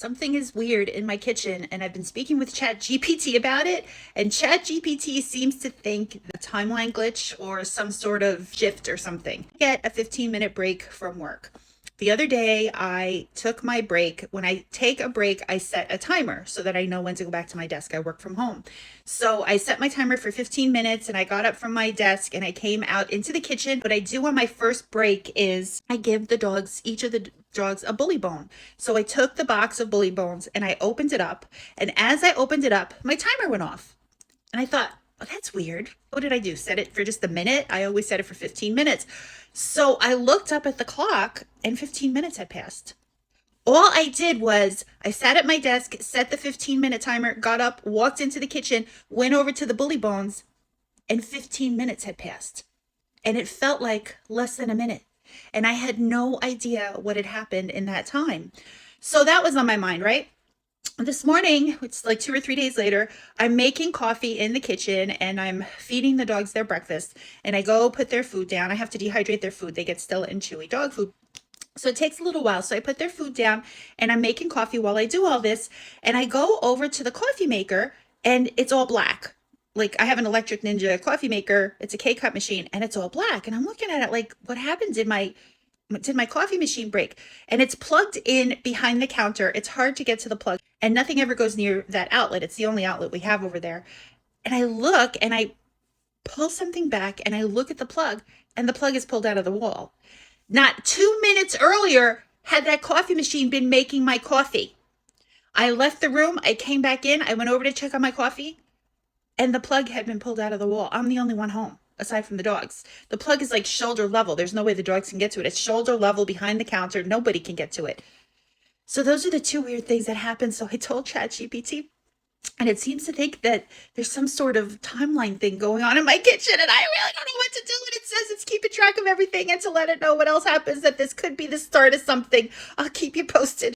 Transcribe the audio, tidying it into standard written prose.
Something is weird in my kitchen, and I've been speaking with ChatGPT about it, and ChatGPT seems to think the timeline glitch or some sort of shift or something. Get a 15-minute break from work. The other day, I took my break. When I take a break, I set a timer so that I know when to go back to my desk. I work from home. So I set my timer for 15 minutes and I got up from my desk and I came out into the kitchen. What I do on my first break is I give the dogs, each of the dogs, a bully bone. So I took the box of bully bones and I opened it up. And as I opened it up, my timer went off. And I thought, oh, that's weird. What did I do? Set it for just a minute? I always set it for 15 minutes. So I looked up at the clock and 15 minutes had passed. All I did was I sat at my desk, set the 15-minute timer, got up, walked into the kitchen, went over to the bully bones, and 15 minutes had passed. And it felt like less than a minute. And I had no idea what had happened in that time. So that was on my mind, right? This morning, it's like 2 or 3 days later, I'm making coffee in the kitchen and I'm feeding the dogs their breakfast, and I go put their food down. I have to dehydrate their food. They get stale and chewy dog food. So it takes a little while. So I put their food down and I'm making coffee while I do all this. And I go over to the coffee maker and it's all black. Like, I have an electric Ninja coffee maker. It's a K-cup machine and it's all black. And I'm looking at it like, what happened? Did my coffee machine break? And it's plugged in behind the counter. It's hard to get to the plug and nothing ever goes near that outlet. It's the only outlet we have over there. And I look and I pull something back and I look at the plug and the plug is pulled out of the wall. Not 2 minutes earlier had that coffee machine been making my coffee. I left the room. I came back in. I went over to check on my coffee and the plug had been pulled out of the wall. I'm the only one home aside from the dogs. The plug is like shoulder level. There's no way the dogs can get to it. It's shoulder level behind the counter. Nobody can get to it. So those are the two weird things that happened. So I told ChatGPT, and it seems to think that there's some sort of timeline thing going on in my kitchen, and I really don't know what to do. And it says it's keeping track of everything and to let it know what else happens, that this could be the start of something. I'll keep you posted.